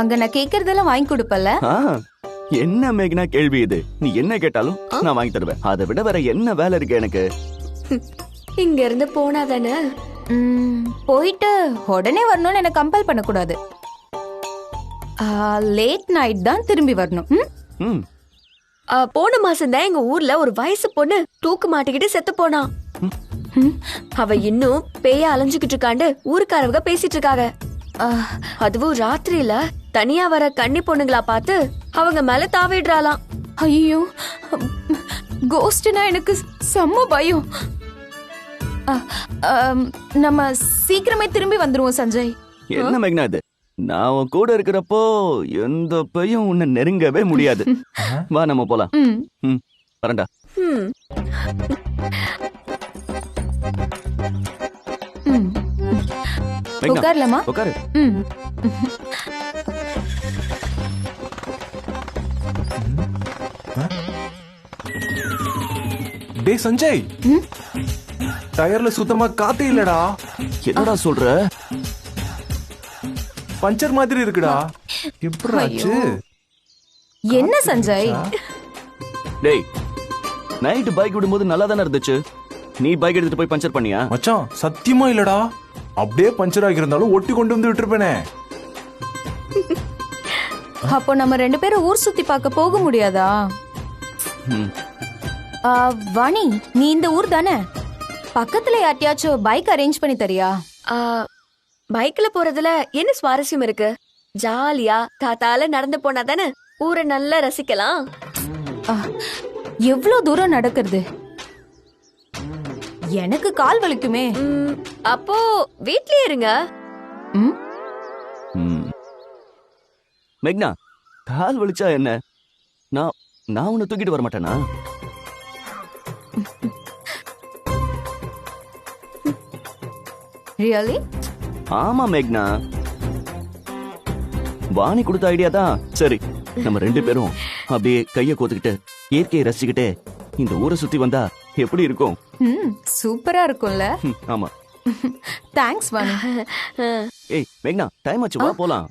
அங்க நான் கேக்குறதெல்லாம் வாங்கி கொடுப்பல. என்ன மேக்னா கேள்வி இது? நீ என்ன கேட்டாலும் நான் வாங்கி தருவேன். அதை விட வேற என்ன வேலை இருக்கு எனக்கு? இங்க இருந்து போனா தானே. போயிட்டு உடனே வரணும்னு எனக்கு கம்பல் பண்ணக்கூடாது. லேட் நைட் தான் திரும்பி வரணும். போன மாசம் தான் எங்க ஊர்ல ஒரு வயசு பொண்ணு தூக்கு மாட்டிக்கிட்டு செத்து போனா. அவ இன்னும் பேய அலைஞ்சுக்கிட்டு இருக்காண்டு ஊருக்காரவங்க பேசிட்டு இருக்காங்க. அதுவும் ராத்திரியில தனியா வர கன்னி பொண்ணுங்களா பார்த்து அவங்க மேல தாவிடுறாளாம். ஐயோ, கோஸ்ட்னா எனக்கு செம்ம பயம். நம்ம சீக்கிரமே திரும்பி வந்துருவோம் சஞ்சய். என்ன மேக்னா இது? நான் உன் கூட இருக்கிறப்போ எந்த பையும் உன்னை நெருங்கவே முடியாது. வா நம்ம போலாம். வரண்டா. உட்காரலாமா? உட்காரு. டேய் சஞ்சய், டயர்ல சுத்தமா காத்தே இல்லடா. என்னடா சொல்ற? பஞ்சர் மாதிரி இருக்குடா. எப்படிச்சு? என்ன சஞ்சய்? டேய், நைட் பைக் விடும்போது நல்லா தானே இருந்துச்சு. நீ பைக் எடுத்துட்டு போய் பஞ்சர் பண்ணியா? மச்சான் சத்தியமா இல்லடா. அப்படியே பஞ்சர் ஆகியிருந்தாலும் ஒட்டி கொண்டு வந்து விட்டுருப்பேனே. அப்போ நம்ம 2 பேரும் ஊர் சுத்தி பார்க்க போக முடியாதா? வாணி, நீ இந்த ஊர் தானே? பக்கத்துல யார்ட்யாச்சும் பைக் அரேஞ்ச் பண்ணி தரியா? பைக்ல போறதுல என்ன சுவாரஸ்யம் இருக்கு? ஜாலியா தாத்தால நடந்து போனா தானே ஊரை நல்லா ரசிக்கலாம். எவ்வளவு தூரம் நடக்கிறது? எனக்கு கால் வலிக்குமே. அப்போ வீட்லயே இருங்க. மேக்னா, கால் வலிச்சா என்ன? நான் உன்னை தூக்கிட்டு வர மாட்டேனா? ரியலி? ஆமா மேக்னா, வாணி கொடுத்த ஐடியா தான். சரி, நம்ம 2 பேரும் அப்படியே கைய கோத்துக்கிட்டு இயற்கையை ரசிச்சுக்கிட்டே இந்த ஊரை சுத்தி வந்தா எப்படி இருக்கும்? சூப்பரா இருக்கும்ல? ஆமா. தேங்க்ஸ் வாணி. ஏய் மேக்னா, டைம் ஆச்சு, வா போலாம்.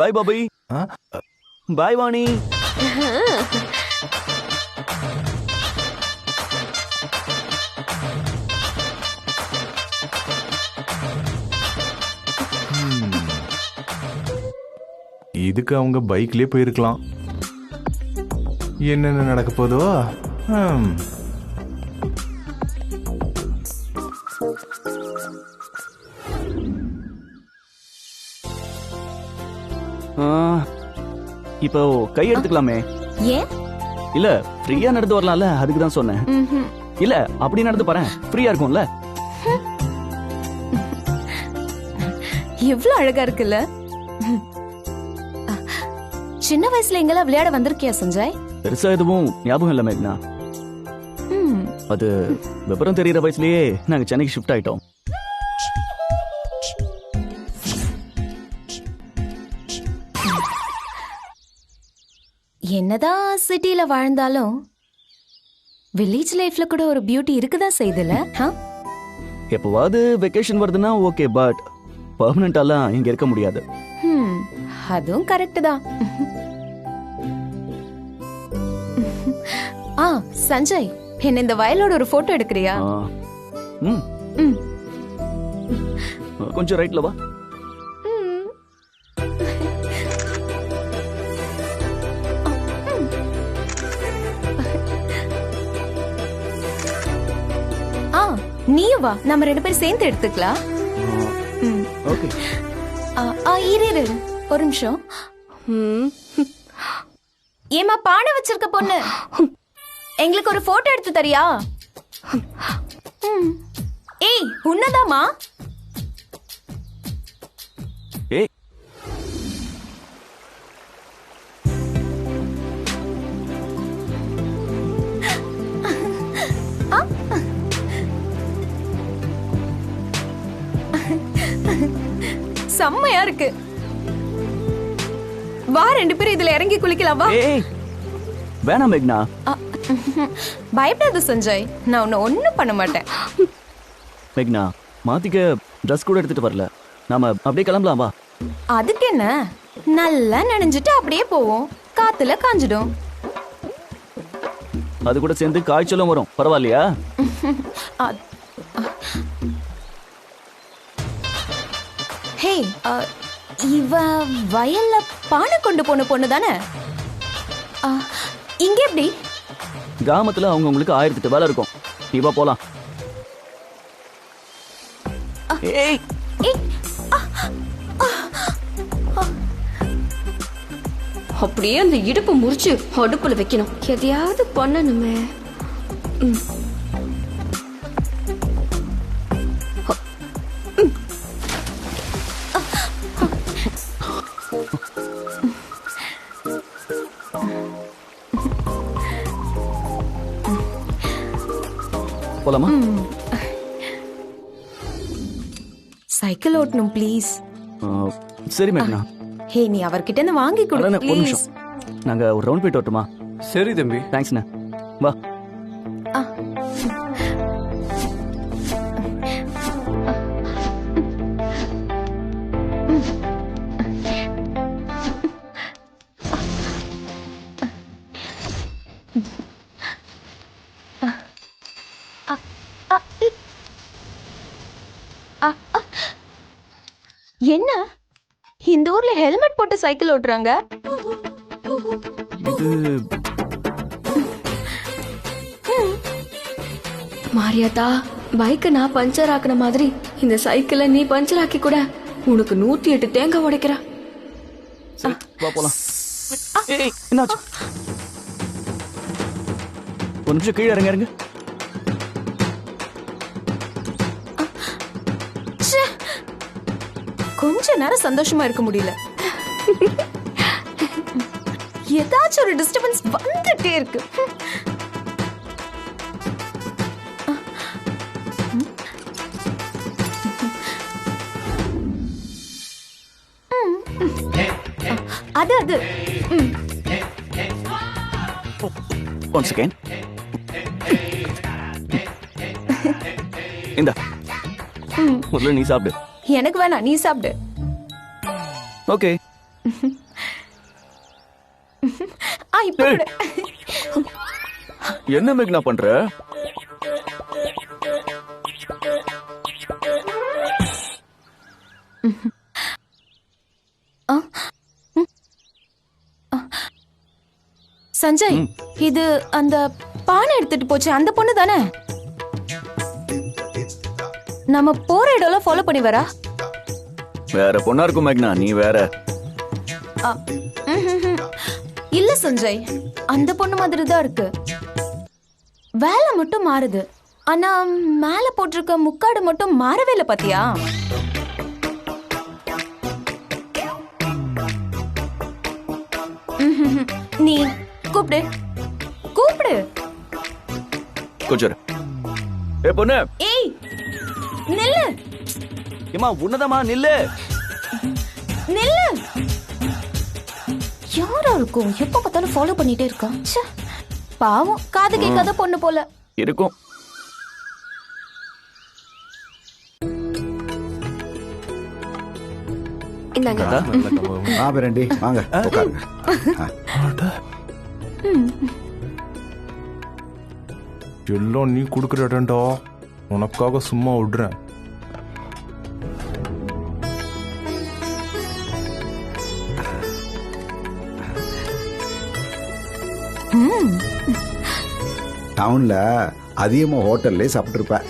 பை பாபி. பை வாணி. இதுக்கு அவங்க பைக்லயே போயிருக்கலாம். என்னென்ன நடக்க போதோ. இப்போ கை எடுத்துக்கலாமே? ஏன்? இல்ல, ஃப்ரீயா நடந்து வரலாம்ல, அதுக்கு தான் சொன்னேன். இல்ல, அப்படி நடந்து பாரு, ஃப்ரீயா இருக்கும்ல. எவ்வளவு அழகா இருக்குல்ல? சின்ன வயசுல எங்கெல்லாம் விளையாட வந்திருக்கியா சஞ்சய்? பெருசா எதுவும் ஞாபகம் இல்ல மேக்னா. அது விவரம் தெரியற வயசுலயே நாங்க சென்னைக்கு ஷிஃப்ட் ஆயிட்டோம். என்னதான் சிட்டில வாழ்ந்தாலும் வில்லேஜ் லைஃப்ல கூட ஒரு பியூட்டி இருக்குதான் செய்துல. எப்பவாவது வெக்கேஷன் வருதுன்னா ஓகே, பட் பெர்மனன்ட்டாலாம் இங்க இருக்க முடியாது. அதுவும் கரெக்ட் தான். சஞ்சய், என்ன இந்த வயலோட ஒரு போட்டோ எடுக்கிறியா? கொஞ்சம் ரைட்ல வா. நீயும் வா, நம்ம 2 பேரும் சேர்ந்து எடுத்துக்கலாம். ஓகே. இரு ஒரு நிமிஷம். ஏமா பானை வச்சிருக்க பொண்ணு, எங்களுக்கு ஒரு போட்டோ எடுத்து தரியா? ஏய், உன்னதாமா? ஏய், செம்மையா இருக்கு. வா, 2 பேரும் இதுல இறங்கி குளிக்கலாம். வா. வேணாம் மேக்னா. பயப்படாத சஞ்சய், நான் உன்னை ஒண்ணும் பண்ண மாட்டேன். மேக்னா, மாத்திக்க ட்ரெஸ் கூட எடுத்துட்டு வரல. நாம அப்படியே கிளம்பலாம், வா. அதுக்கு என்ன, நல்லா நனைஞ்சிட்டு அப்படியே போவோம், காத்துல காஞ்சிடும். அது கூட சேர்ந்து காய்ச்சலும் வரும், பரவாயில்லையா? அ- ஹே, இவ வயல்ல பானை கொண்டு போன பொண்ணு தானே? இங்க எப்படி? கிராமத்துல அவங்கவுங்களுக்கு 1008 வேலை இருக்கும். இவ போலாம். ஏய், ஏய், அப்படியே அந்த இடுப்பு முறிச்சு அடுப்புல வைக்கணும். எதையாவது பண்ணணுமே. போலாமா? சைக்கிள் ஓட்டணும் ப்ளீஸ். சரி மேக்னா. ஹே, நீ அவர்கிட்ட இருந்து வாங்கி கொடு அண்ணா, ஒரு ப்ளீஸ். நிமிஷம். நாங்க ஒரு ரவுண்ட் போயிட்டு வரட்டுமா? சரி தம்பி. தேங்க்ஸ்ண்ணே. வா. என்ன இந்த ஊர்ல ஹெல்மெட் போட்டு சைக்கிள் ஓட்டுறாங்க? இது மாரியாத்தா, பைக்கை நான் பஞ்சர் ஆக்குன மாதிரி இந்த சைக்கிளை நீ பஞ்சர் ஆக்கி கூட உனக்கு 108 தேங்காய் உடைக்கிற. சரி, வா போலாம். ஏய், என்னாச்சு? ஒரு நிமிஷம் கீழே இறங்க இறங்க. கொஞ்ச நேரம் சந்தோஷமா இருக்க முடியல. ஏதாச்சும் ஒரு டிஸ்டர்பன்ஸ் வந்துட்டே இருக்கு. அது அது ஒன் செகண்ட். இந்த முதல்ல நீ சாப்பிடு. எனக்கு வேணாம், நீ சாப்பிடு. ஓகே. இப்ப கொடு. என்ன மேக்னா பண்ற? சஞ்சய், இது அந்த பானை எடுத்துட்டு போச்சு அந்த பொண்ணு தானே? நம்ம போற இடம்லாம் ஃபாலோ பண்ணி வரா? வேற பொண்ணா இருக்கும் மேக்னா, நீ வேற. இல்ல சஞ்சய், அந்த பொண்ணு மாதிரி தான் இருக்கு. வேலை மட்டும் மாறுது, ஆனா மேல போட்டிருக்க முக்காடு மட்டும் மாறவே இல்லை. பாத்தியா? நீ கூப்பிடு கூப்பிடு. கொஞ்சம் இரு. ஏ பொண்ணு. ஏய் நில்லு. ஏமா உன்னதமா நில்லு. நில்லு. யாரா இருக்கும், எப்ப பார்த்தாலும் ஃபாலோ பண்ணிட்டே இருக்கா. ச்சே, பாவம், காது கேட்காத பொண்ணு போல இருக்கும். இந்தாங்க. பேரண்டி வாங்க உட்காருங்க. எல்லாம் நீ கொடுக்குற இடம்டா, உனக்காக சும்மா விடுறேன். டவுன்ல அதிகமா ஹோட்டல்லே சாப்பிட்டு இருப்பேன்.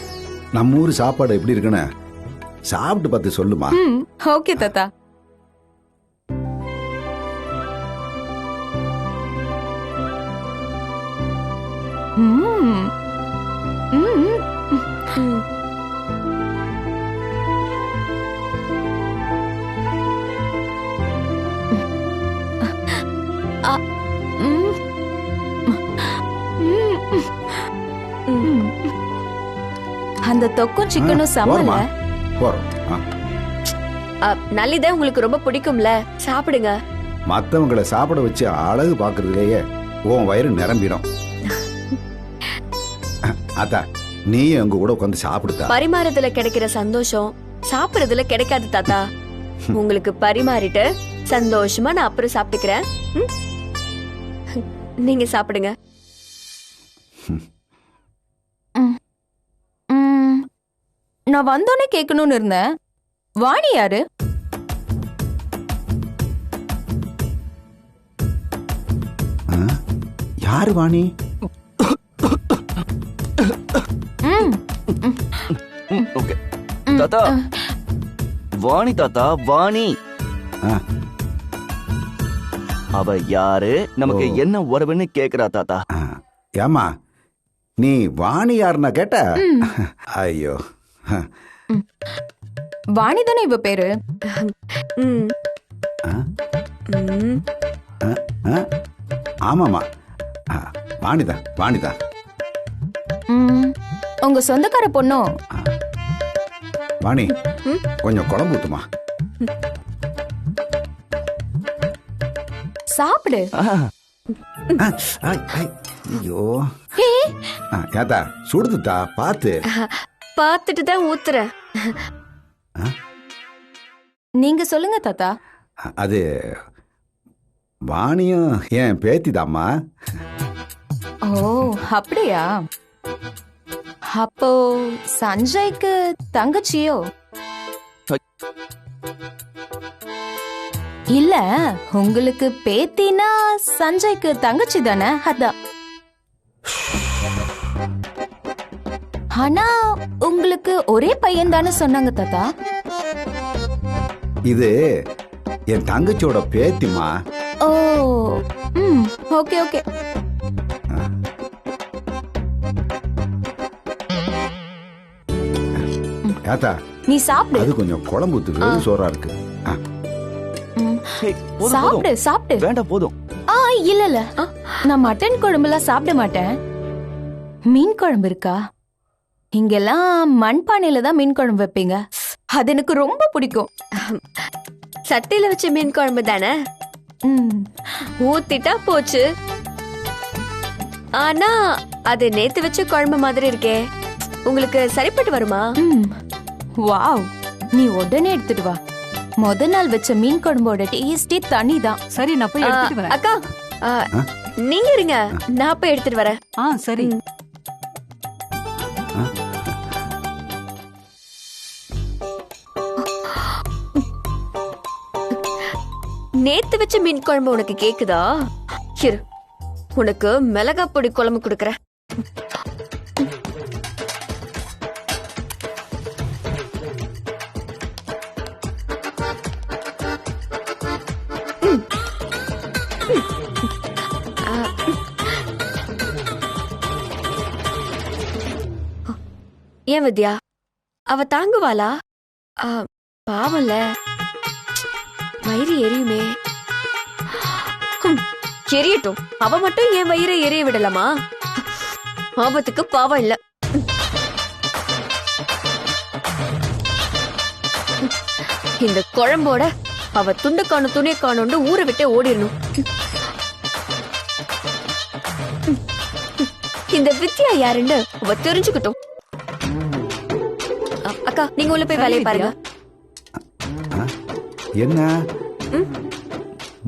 நம்ம ஊர் சாப்பாடு எப்படி இருக்குன்னு சாப்பிட்டு பார்த்து சொல்லுமா. ஓகே தாத்தா. அந்த தொக்கும் சிக்கனும் சமல. போறோம். நல்லிதே உங்களுக்கு ரொம்ப பிடிக்கும்ல, சாப்பிடுங்க. மத்தவங்களை சாப்பிட வச்சு அழகு பாக்குறதுலயே உன் வயிறு நிரம்பிடும். அத்தா, நீயும் எங்க கூட உட்காந்து சாப்பிடுதா. பரிமாறதுல கிடைக்கிற சந்தோஷம் சாப்பிடுறதுல கிடைக்காது தாத்தா. உங்களுக்கு பரிமாறிட்டு சந்தோஷமா நான் அப்புறம் சாப்பிட்டுக்கிறேன். ம்? நீங்க சாப்பிடுங்க. ம், நான் வந்தோடனே கேட்கணும்னு இருந்தேன். வாணி யாரு? யாரு வாணி? ஓகே தாத்தா, வாணி தாத்தா, வாணி. ஆ, அவ யாரு, நமக்கு என்ன உறவுன்னு கேக்குறா தாத்தா. ஆ. ஏம்மா நீ வாணி யாருன்னா கேட்ட? ஐயோ, வாணி தானே இவ பேரு? ம். ஆ, ம். ஆ, ஆ. ஆமாம்மா, ஆ, வாணிதான் வாணிதான். ம், உங்க சொந்தக்கார பொண்ணோ? வாணி கொஞ்சம் குழம்பு ஊத்துமா. சாப்பிடு. ஆ, ஆ, ஐ, ஐ, ஐயோ. ஆ, ஏத்தா சுடுதுட்டா பார்த்து. பார்த்துட்டு தான் ஊத்துறேன். நீங்க சொல்லுங்க தாத்தா. அது வாணியும் என் பேத்திதாம்மா. ஓ, அப்படியா? அப்போ சஞ்சய்க்கு தங்கச்சியோ? இல்ல, உங்களுக்கு பேத்தினா சஞ்சய்க்கு தங்கச்சி தானே, அதான். ஆனா உங்களுக்கு ஒரே பையன் தானே சொன்னாங்க தாத்தா. இது என் தங்கச்சியோட பேத்திமா. ஓ, ம், ஓகே ஓகே. ஏத்தா நீ சாப்பிடு. அது கொஞ்சம் குழம்பு ஊத்து, வெறும் சோறா இருக்கு. ஆ, ம், ஏய், போதும், சாப்பிடு போதும். சாப்பிடு. வேண்டாம், போதும். ஆ, இல்ல இல்ல, நான் மட்டன் குழம்புலாம் சாப்பிட மாட்டேன். மீன் குழம்பு இருக்கா? இங்கெல்லாம் மண்பானையில தான் மீன் குழம்பு வைப்பீங்க. அது எனக்கு ரொம்ப பிடிக்கும். சட்டியில வச்ச மீன் குழம்பு தானே, ம், ஊத்திட்டா போச்சு. ஆனா அது நேத்து வச்ச குழம்பு மாதிரி இருக்கே, உங்களுக்கு சரிப்பட்டு வருமா? ம், வாவ், நீ உடனே எடுத்துட்டு வா. முத நாள் வச்ச மீன் குழம்போட டேஸ்டே தனி தான். சரி, நான் போய் எடுத்துட்டு வரேன். அக்கா, நீங்க இருங்க, நான் போய் எடுத்துட்டு வரேன். ஆ, சரி. நேத்து வச்ச மீன் குழம்பு உனக்கு கேக்குதா? இரு, உனக்கு மிளகா பொடி குழம்பு கொடுக்கறேன். ஏன் வித்யா, அவ தாங்குவாளா? பாவம்ல, வயிறு எரியுமே. எரியட்டும், அவ மட்டும் என் வயிறை எரிய விடலாமா? ஆபத்துக்கு பாவம் இல்ல. இந்த குழம்போட அவ துண்டு காணும் துணியை காணும்னு ஊரை விட்டு ஓடிடணும். இந்த வித்யா யாருன்னு அவ தெரிஞ்சுக்கிட்டோம். அக்கா, நீங்க உள்ள போய் வேலையை பாருங்க. என்ன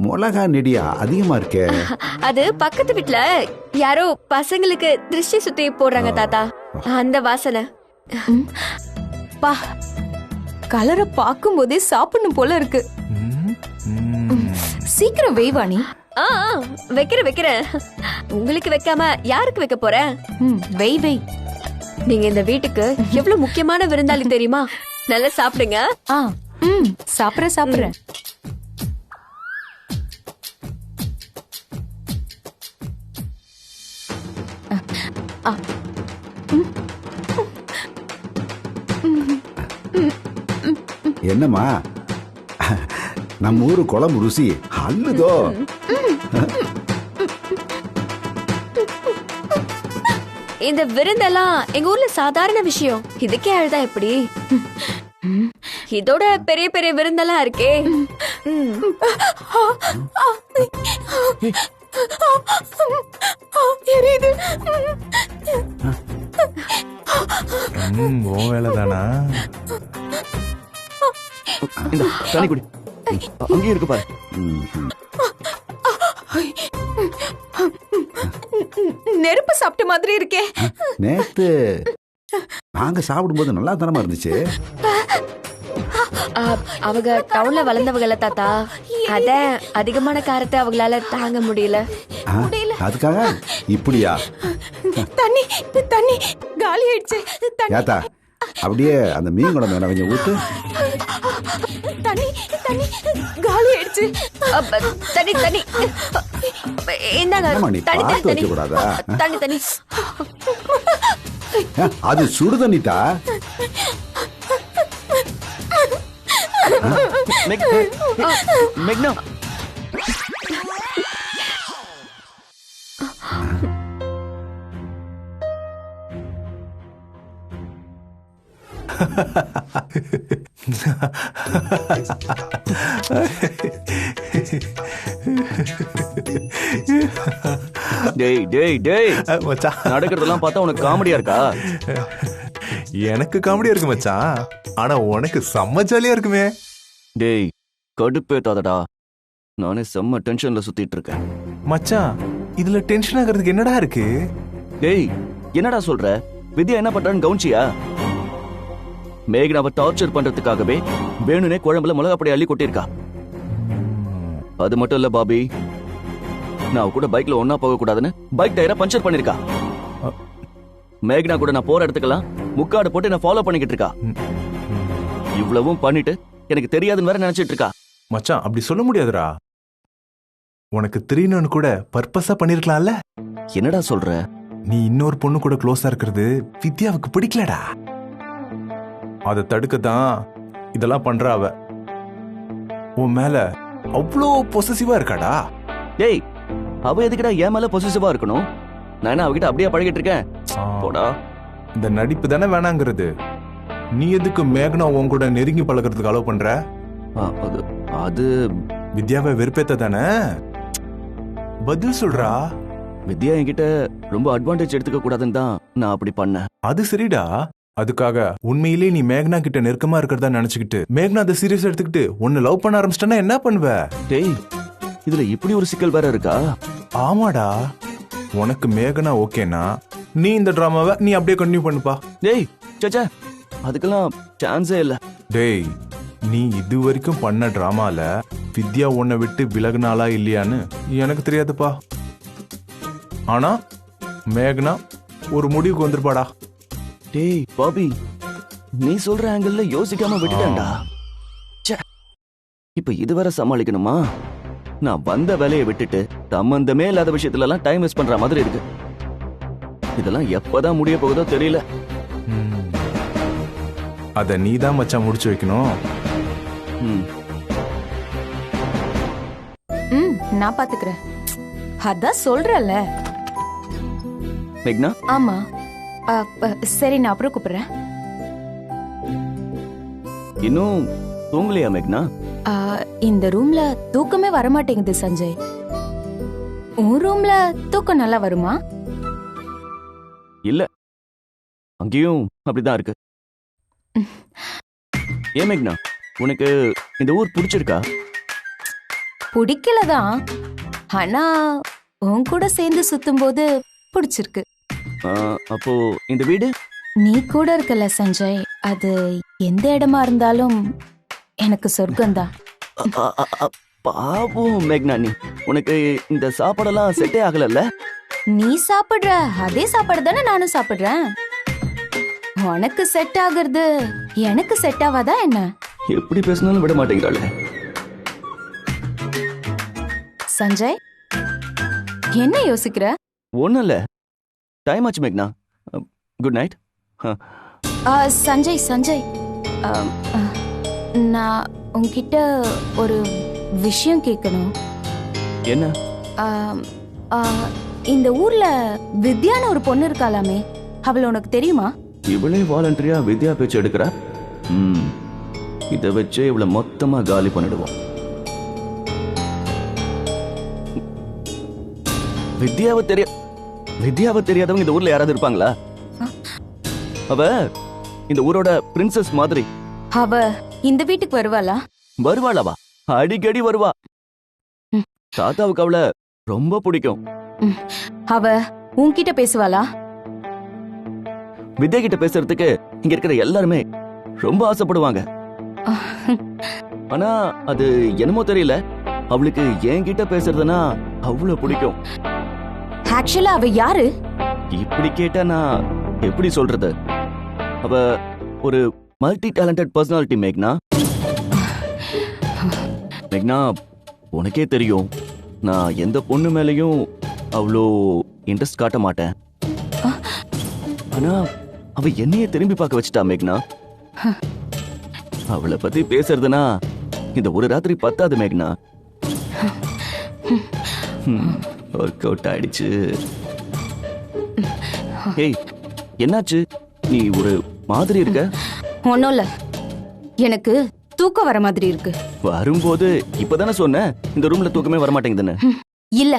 மிளகா நெடியா அதிகமா இருக்கே? அது பக்கத்து வீட்ல யாரோ பசங்களுக்கு திருஷ்டி சுத்தி போடுறாங்க தாத்தா, அந்த வாசனை. பா, கலரை பார்க்கும் போதே சாப்பிடணும் போல இருக்கு. சீக்கிரம் வெய் வாணி. வைக்கிறேன். உங்களுக்கு வைக்காம யாருக்கு வைக்க போறேன்? வெய் வெய். நீங்க இந்த வீட்டுக்கு எவ்வளவு முக்கியமான விருந்தாளி தெரியுமா? நல்லா சாப்பிடுங்க. சாப்பிடுறேன். என்னம்மா நம்ம ஊரு குழம்பு ருசி அல்லுதோ? இந்த விருந்தெல்லாம் எங்க ஊர்ல சாதாரண விஷயம், இதுக்கே அழுதா எப்படி? இதோட பெரிய பெரிய விருந்தெல்லாம் இருக்கே. வேலைதானா? இந்த தண்ணி குடி. அங்கேயே இருக்கு பாரு. நெருப்பு சாப்பிட்ட மாதிரி இருக்கே. நேத்து நாங்க சாப்பிடும்போது நல்லா தரமா இருந்துச்சு. அவங்க டவுன்ல வளர்ந்தவங்கள தாத்தா, அத அதிகமான காரத்தை அவங்களால தாங்க முடியல. அதுக்காக இப்படியா? தண்ணி தண்ணி காலி ஆயிடுச்சு. ஏத்தா அப்படியே அந்த மீன் குழம்பு வேணா கொஞ்சம் ஊத்து. தண்ணி தண்ணி காலி ஆயிடுச்சு. தண்ணி தண்ணி இந்தாங்க. என்னம்மா நீ தண்ணி பார்த்து தண்ணி வைக்க கூடாதா? தண்ணி தண்ணி. அது சுடு தண்ணிட்டா. மேக்னா டேய் டேய் டேய் மச்சான், நடக்கிறதெல்லாம் பார்த்தா உனக்கு காமெடியா இருக்கா? எனக்கு காமெடியா இருக்கு மச்சான். ஆனா உனக்கு செம்ம ஜாலியா இருக்குமே. டேய் கடுப்பேத்தாதடா. நானே செம்ம டென்ஷன்ல சுத்திட்டு இருக்கேன். மச்சான், இதுல டென்ஷன் ஆகிறதுக்கு என்னடா இருக்கு? டேய் என்னடா சொல்ற? வித்யா என்ன பண்றான்னு கவுன்சியா? மேகனாவை டார்ச்சர் பண்றதுக்காகவே வேணுனே குழம்புல மிளகாப்பொடி அள்ளி கொட்டிருக்கா. அது மட்டும் இல்ல பாபி, நான் கூட பைக்ல ஒன்னா போக கூடாதுன்னு பைக் டயரை பஞ்சர் பண்ணிருக்கா. மேகனா கூட நான் போற இடத்துக்கெல்லாம் முக்காடு போட்டு என்ன ஃபாலோ பண்ணிக்கிட்டு இருக்கா. இவ்வளவும் பண்ணிட்டு எனக்கு தெரியாதுன்னு வேற நினைச்சிட்டு இருக்கா. மச்சான், அப்படி சொல்ல முடியாதுடா. உனக்கு தெரியணும்னு கூட பர்பஸா பண்ணிருக்கலாம்ல. என்னடா சொல்ற? நீ இன்னொரு பொண்ணு கூட க்ளோஸா இருக்கிறது வித்யாவுக்கு பிடிக்கலடா. அதை தடுக்கத்தான் இதெல்லாம் பண்றா அவ. உன் மேல அவ்வளோ பொசசிவா இருக்காடா. டேய் அவ எதுக்குடா என் மேல பொசிசிவா இருக்கணும்? நான் என்ன அவகிட்ட அப்படியே பழகிட்டு இருக்கேன்? போடா. இந்த நடிப்பு தானே வேணாங்கிறது. நீ எதுக்கு மேகனா உன் கூட நெருங்கி பழகிறதுக்கு அலோவ் பண்ற? அது அது வித்யாவை வெறுப்பேத்த தானே? பதில் சொல்றா. வித்யா என்கிட்ட ரொம்ப அட்வான்டேஜ் எடுத்துக்க கூடாதுன்னு தான் நான் அப்படி பண்ணேன். அது சரிடா. அதுக்காக உண்மையிலே நீ மேகனா கிட்ட நெருக்கமா இருக்கிறதா நினைச்சுக்கிட்டு மேகனா அதை சீரியஸ் எடுத்துக்கிட்டு உன்னை லவ் பண்ண ஆரம்பிச்சிட்டனா என்ன பண்ணுவ? டேய் இதுல இப்படி ஒரு சிக்கல் வேற இருக்கா? ஆமாடா. உனக்கு மேகனா ஓகேனா நீ இந்த டிராமாவை நீ அப்படியே கண்டினியூ பண்ணுப்பா. டேய் சச்சா அதுக்கெல்லாம் சான்ஸே இல்ல. டேய் நீ இது வரைக்கும் பண்ண டிராமால வித்யா உன்னை விட்டு விலகுனாலா இல்லையான்னு எனக்கு தெரியாதுப்பா. ஆனா மேகனா ஒரு முடிவுக்கு வந்துருப்பாடா. டேய் பாபி, நீ சொல்ற ஆங்கிள் யோசிக்காம விட்டுட்டேன்டா. இப்ப இதுவரை சமாளிக்கணுமா? நான் வந்த வேலையை விட்டுட்டு சம்பந்தமே இல்லாத விஷயத்துல எல்லாம் டைம் வேஸ்ட் பண்ற மாதிரி இருக்கு. இதெல்லாம் எப்பதான் முடிய போகுதோ தெரியல. அத நீதான் மச்சான் முடிச்சு வைக்கணும். நான் பாத்துக்கிறேன். அதான் சொல்றல. மேக்னா? ஆமா. சரி நான் அப்புறம் கூப்பிடுறேன். இன்னும் தூங்கலையா மேக்னா? இந்த ரூம்ல தூக்கமே வரமாட்டேங்குது சஞ்சய். உன் ரூம்ல தூக்கம் நல்லா வருமா? இல்ல, அங்கேயும் அப்படிதான் இருக்கு. ஏன் மேக்னா, உனக்கு இந்த ஊர் பிடிச்சிருக்கா? பிடிக்கலதான், ஆனா உன் கூட சேர்ந்து சுத்தும் போது பிடிச்சிருக்கு. அப்போ இந்த வீடு? நீ கூட இருக்கல சஞ்சய், அது எந்த இடமா இருந்தாலும் எனக்கு சொர்க்கம்தான். பாவம் மேக்னா, நீ உனக்கு இந்த சாப்பாடெல்லாம் செட்டே ஆகலல்ல? நீ சாப்பிடுற அதே சாப்பாடு தானே நானும் சாப்பிடுறேன். உனக்கு செட் ஆகுறது எனக்கு செட் ஆவாதா என்ன? எப்படி பேசினாலும் விட மாட்டேங்கிறாள். சஞ்சய் என்ன யோசிக்கிற? ஒண்ணும் இல்ல, டைம் ஆச்சு மேக்னா. Good night. சஞ்சய் சஞ்சய், நான் உன்கிட்ட ஒரு விஷயம் கேட்கணும். என்ன? இந்த ஊர்ல வித்யான்னு ஒரு பொண்ணு இருக்காளாமே, அவள உனக்கு தெரியுமா? இவளே வாலண்டரியா வித்யா பேச்சு எடுக்கிறா. இதை வச்சு இவளை மொத்தமா காலி பண்ணிடுவோம். வித்யாவை தெரியாதவங்க இந்த ஊர்ல யாராவது இருப்பாங்களா? அவ இந்த ஊரோட பிரின்சஸ் மாதிரி. அவ இந்த வீட்டுக்கு வருவாளா? வருவாளாவா? அடிக்கடி வருவா. ம். தாத்தாவுக்கு அவளை ரொம்ப பிடிக்கும். அவ உன்கிட்ட பேசுவாளா? வித்யா கிட்ட பேசுறதுக்கு இங்க இருக்கிற எல்லாருமே ரொம்ப ஆசைப்படுவாங்க. ஆனா அது என்னமோ தெரியல, அவளுக்கு என்கிட்ட பேசுறதுன்னா அவ்வளவு பிடிக்கும். ஆக்சுவலா அவ யாரு? இப்படி கேட்டா நான் எப்படி சொல்றது? அவ ஒரு மல்டி டேலண்டட் பர்சனாலிட்டி மேக்னா. மேக்னா, உனக்கே தெரியும் நான் எந்த பொண்ணு மேலயும் அவ்வளோ இன்ட்ரெஸ்ட் காட்ட மாட்டேன். ஆனா அவ என்னையே திரும்பி பார்க்க வச்சுட்டா மேக்னா. அவளை பத்தி பேசுறதுனா இந்த ஒரு ராத்திரி பத்தாது மேக்னா. ஒர்க் அவுட் ஆயிடுச்சு. ஏய், என்னாச்சு? நீ ஒரு மாதிரி இருக்க. ஒன்னும் இல்ல, எனக்கு தூக்கம் வர மாதிரி இருக்கு. வரும்போது இப்பதானே சொன்ன இந்த ரூம்ல தூக்கமே வர மாட்டேங்குதுன்னு. இல்ல,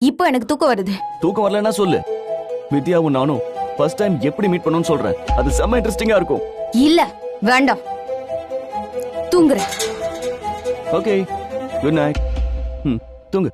இப்போ எனக்கு தூக்கம் வருது. தூக்கம் வரலன்னா சொல்லு. வித்யாவும் நானும் ஃபர்ஸ்ட் டைம் எப்படி மீட் பண்ணோம்னு சொல்றேன். அது செம்ம இன்ட்ரெஸ்டிங்கா இருக்கும். இல்ல, வேண்டாம், தூங்குறேன். Okay, good night. தூங்கு.